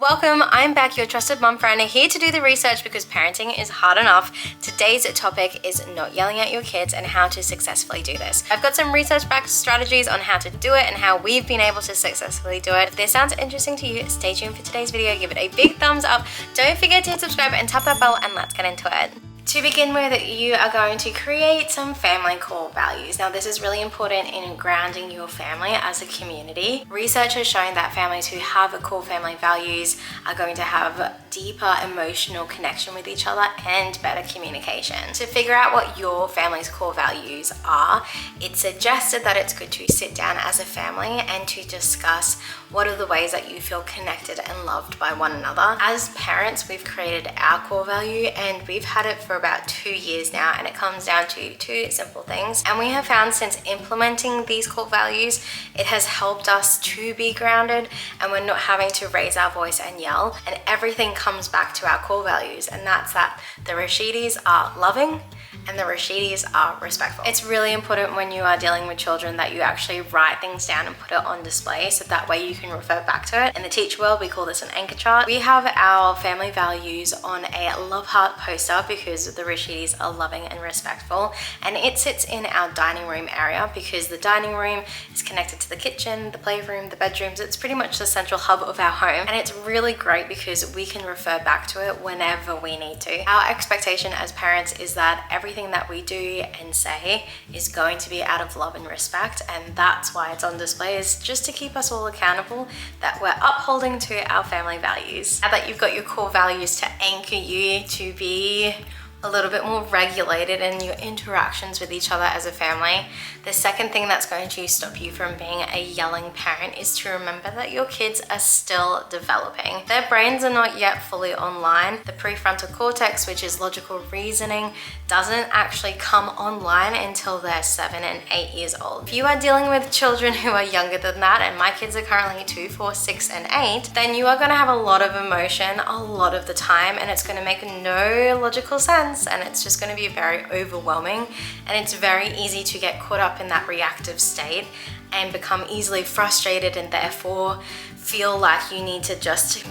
Welcome, I'm back, your trusted mum friend, here to do the research because parenting is hard enough. Today's topic is not yelling at your kids and how to successfully do this. I've got some research-backed strategies on how to do it and how we've been able to successfully do it. If this sounds interesting to you, stay tuned for today's video, give it a big thumbs up, don't forget to hit subscribe and tap that bell, and let's get into it. To begin with, you are going to create some family core values. Now, this is really important in grounding your family as a community. Research has shown that families who have core family values are going to have deeper emotional connection with each other and better communication. To figure out what your family's core values are, it's suggested that it's good to sit down as a family and to discuss what are the ways that you feel connected and loved by one another. As parents, we've created our core value and we've had it for about 2 years now, and it comes down to two simple things. And we have found since implementing these core values, it has helped us to be grounded and we're not having to raise our voice and yell, and everything comes back to our core values, and that's that the Rashidis are loving and the Rashidis are respectful. It's really important when you are dealing with children that you actually write things down and put it on display so that way you can refer back to it. In the teacher world, we call this an anchor chart. We have our family values on a love heart poster because the Rashidis are loving and respectful, and it sits in our dining room area because the dining room is connected to the kitchen, the playroom, the bedrooms. It's pretty much the central hub of our home, and it's really great because we can refer back to it whenever we need to. Our expectation as parents is that everything that we do and say is going to be out of love and respect, and that's why it's on display, is just to keep us all accountable that we're upholding to our family values. Now that you've got your core values to anchor you to be a little bit more regulated in your interactions with each other as a family, the second thing that's going to stop you from being a yelling parent is to remember that your kids are still developing. Their brains are not yet fully online. The prefrontal cortex, which is logical reasoning, doesn't actually come online until they're 7 and 8 years old. If you are dealing with children who are younger than that, and my kids are currently 2, 4, 6, and 8, then you are going to have a lot of emotion a lot of the time, and it's going to make no logical sense, and it's just going to be very overwhelming, and it's very easy to get caught up in that reactive state and become easily frustrated and therefore feel like you need to just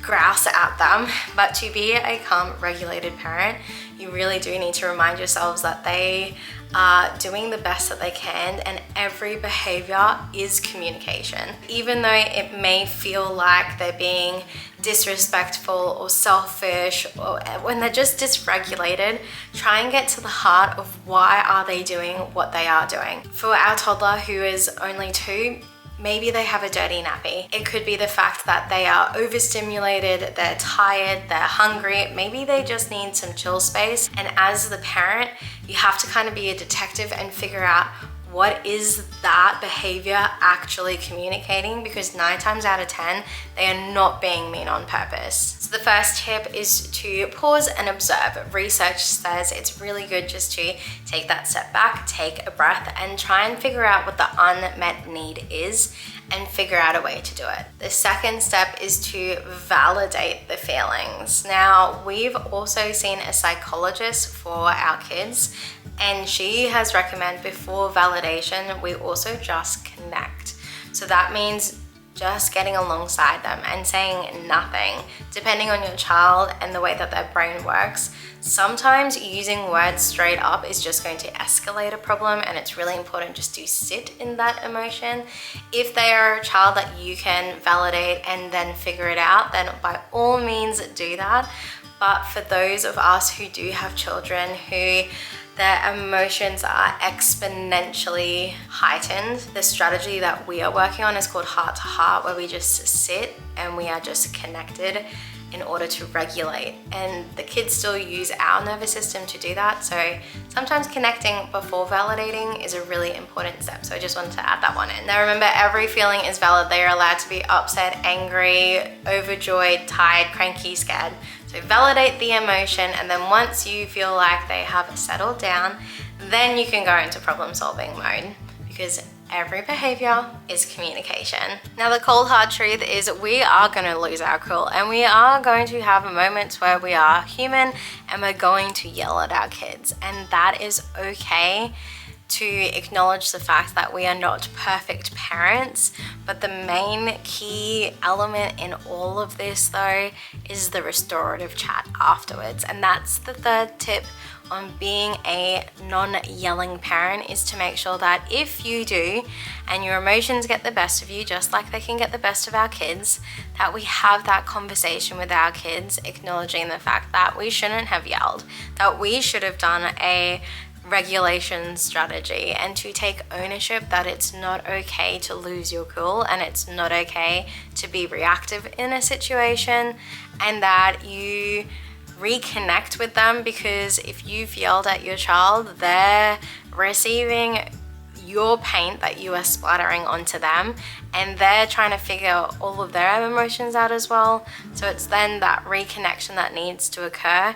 grouse at them. But to be a calm, regulated parent, you really do need to remind yourselves that they are doing the best that they can, and every behavior is communication. Even though it may feel like they're being disrespectful or selfish, or when they're just dysregulated, try and get to the heart of why are they doing what they are doing. For our toddler who is only 2, maybe they have a dirty nappy. It could be the fact that they are overstimulated, they're tired, they're hungry, maybe they just need some chill space. And as the parent, you have to kind of be a detective and figure out what is that behavior actually communicating, because 9 times out of 10, they are not being mean on purpose. So the first tip is to pause and observe. Research says it's really good just to take that step back, take a breath, and try and figure out what the unmet need is and figure out a way to do it. The second step is to validate the feelings. Now, we've also seen a psychologist for our kids, and she has recommended before validation, we also just connect. So that means just getting alongside them and saying nothing. Depending on your child and the way that their brain works, sometimes using words straight up is just going to escalate a problem, and it's really important just to sit in that emotion. If they are a child that you can validate and then figure it out, then by all means do that. But for those of us who do have children who their emotions are exponentially heightened, the strategy that we are working on is called heart to heart, where we just sit and we are just connected in order to regulate. And the kids still use our nervous system to do that. So sometimes connecting before validating is a really important step. So I just wanted to add that one in. Now remember, every feeling is valid. They are allowed to be upset, angry, overjoyed, tired, cranky, scared. So validate the emotion, and then once you feel like they have settled down, then you can go into problem solving mode, because every behavior is communication. Now the cold hard truth is we are going to lose our cool, and we are going to have moments where we are human and we're going to yell at our kids, and that is okay. to acknowledge the fact that we are not perfect parents, but the main key element in all of this though is the restorative chat afterwards. And that's the third tip on being a non-yelling parent, is to make sure that if you do and your emotions get the best of you, just like they can get the best of our kids, that we have that conversation with our kids, acknowledging the fact that we shouldn't have yelled, that we should have done a regulation strategy, and to take ownership that it's not okay to lose your cool and it's not okay to be reactive in a situation, and that you reconnect with them, because if you've yelled at your child, they're receiving your paint that you are splattering onto them, and they're trying to figure all of their emotions out as well. So it's then that reconnection that needs to occur,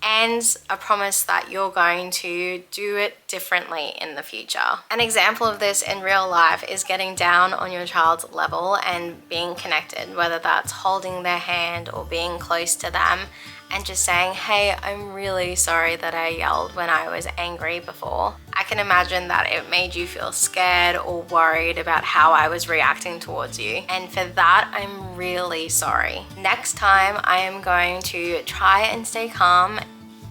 and a promise that you're going to do it differently in the future. An example of this in real life is getting down on your child's level and being connected, whether that's holding their hand or being close to them and just saying, hey, I'm really sorry that I yelled when I was angry before. I can imagine that it made you feel scared or worried about how I was reacting towards you. And for that, I'm really sorry. Next time, I am going to try and stay calm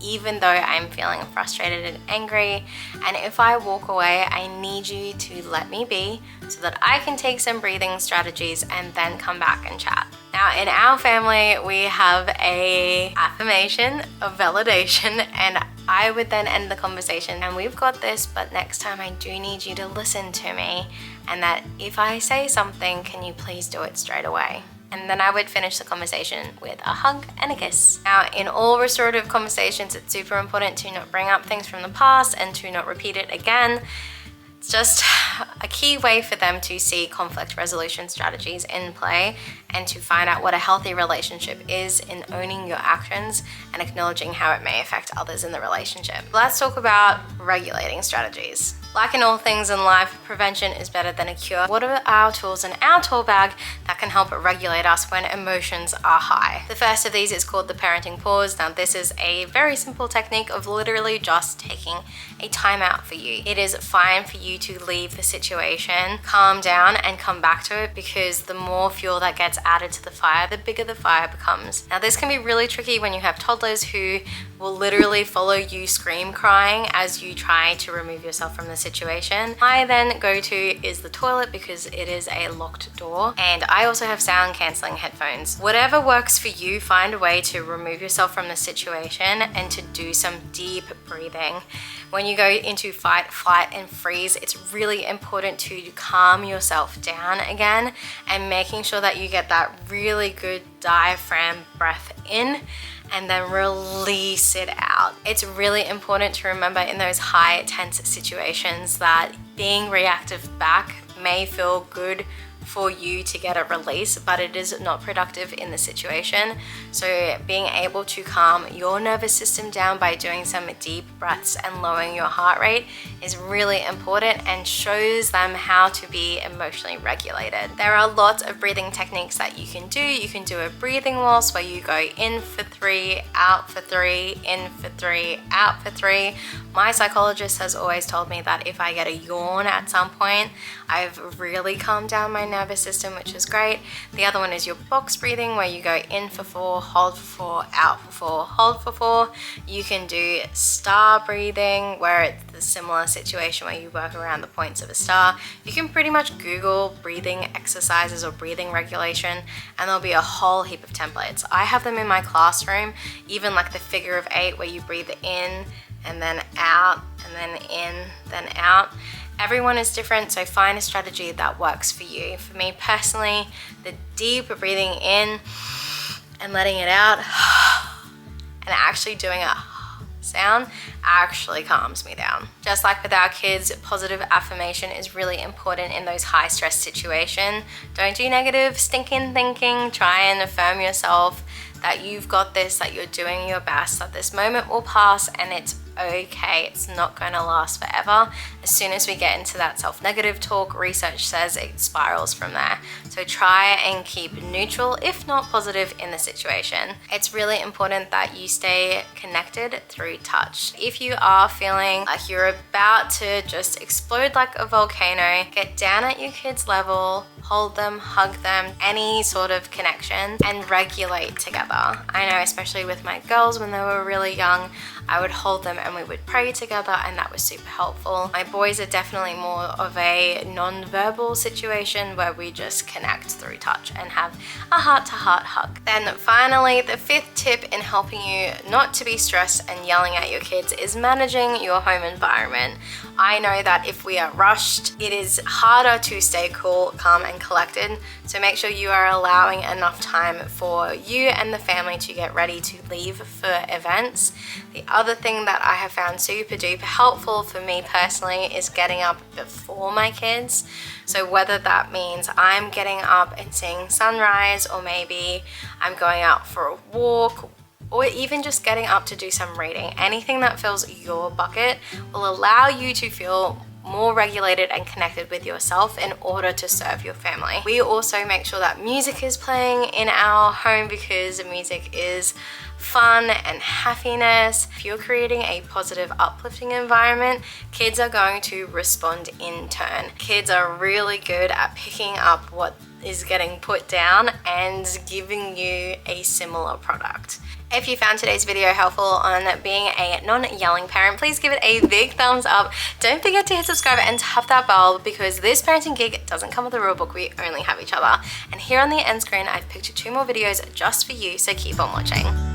even though I'm feeling frustrated and angry. And if I walk away, I need you to let me be so that I can take some breathing strategies and then come back and chat. Now, in our family, we have a affirmation of validation, and I would then end the conversation, and we've got this, but next time I do need you to listen to me, and that if I say something, can you please do it straight away? And then I would finish the conversation with a hug and a kiss. Now, in all restorative conversations, it's super important to not bring up things from the past and to not repeat it again. It's just a key way for them to see conflict resolution strategies in play and to find out what a healthy relationship is in owning your actions and acknowledging how it may affect others in the relationship. Let's talk about regulating strategies. Like in all things in life, prevention is better than a cure. What are our tools in our tool bag that can help regulate us when emotions are high? The first of these is called the parenting pause. Now, this is a very simple technique of literally just taking a timeout for you. It is fine for you to leave the situation, calm down, and come back to it, because the more fuel that gets added to the fire, the bigger the fire becomes. Now, this can be really tricky when you have toddlers who will literally follow you scream crying as you try to remove yourself from the situation. I then go to is the toilet, because it is a locked door, and I also have sound cancelling headphones. Whatever works for you, find a way to remove yourself from the situation and to do some deep breathing. When you go into fight, flight, and freeze, it's really important to calm yourself down again, and making sure that you get that really good diaphragm breath in and then release it out. It's really important to remember in those high tense situations that being reactive back may feel good for you to get a release, but it is not productive in the situation. So being able to calm your nervous system down by doing some deep breaths and lowering your heart rate is really important and shows them how to be emotionally regulated. There are lots of breathing techniques that you can do. You can do a breathing waltz where you go in for 3, out for 3, in for 3, out for 3. My psychologist has always told me that if I get a yawn at some point, I've really calmed down my nervous system, which is great. The other one is your box breathing, where you go in for 4, hold for 4, out for 4, hold for 4. You can do star breathing, where it's the similar situation where you work around the points of a star. You can pretty much Google breathing exercises or breathing regulation, and there'll be a whole heap of templates. I have them in my classroom, even like the figure of 8, where you breathe in and then out, and then in, then out. Everyone is different, so find a strategy that works for you. For me personally, the deep breathing in and letting it out and actually doing a sound actually calms me down. Just like with our kids, positive affirmation is really important in those high stress situations. Don't do negative stinking thinking. Try and affirm yourself that you've got this, that you're doing your best, that this moment will pass and it's okay. It's not going to last forever. As soon as we get into that self-negative talk, research says it spirals from there. So try and keep neutral, if not positive, in the situation. It's really important that you stay connected through touch. If you are feeling like you're about to just explode like a volcano, get down at your kids' level, hold them, hug them, any sort of connection, and regulate together. I know, especially with my girls when they were really young, I would hold them and we would pray together, and that was super helpful. My boys are definitely more of a non-verbal situation where we just connect through touch and have a heart-to-heart hug. Then finally, the fifth tip in helping you not to be stressed and yelling at your kids is managing your home environment. I know that if we are rushed, it is harder to stay cool, calm, and collected. So make sure you are allowing enough time for you and the family to get ready to leave for events. The other thing that I have found super duper helpful for me personally is getting up before my kids. So whether that means I'm getting up and seeing sunrise, or maybe I'm going out for a walk, or even just getting up to do some reading, anything that fills your bucket will allow you to feel more regulated and connected with yourself in order to serve your family. We also make sure that music is playing in our home because music is fun and happiness. If you're creating a positive, uplifting environment, kids are going to respond in turn. Kids are really good at picking up what is getting put down and giving you a similar product. If you found today's video helpful on being a non-yelling parent, please give it a big thumbs up. Don't forget to hit subscribe and tap that bell, because this parenting gig doesn't come with a rule book. We only have each other. And here on the end screen, I've picked 2 more videos just for you, so keep on watching.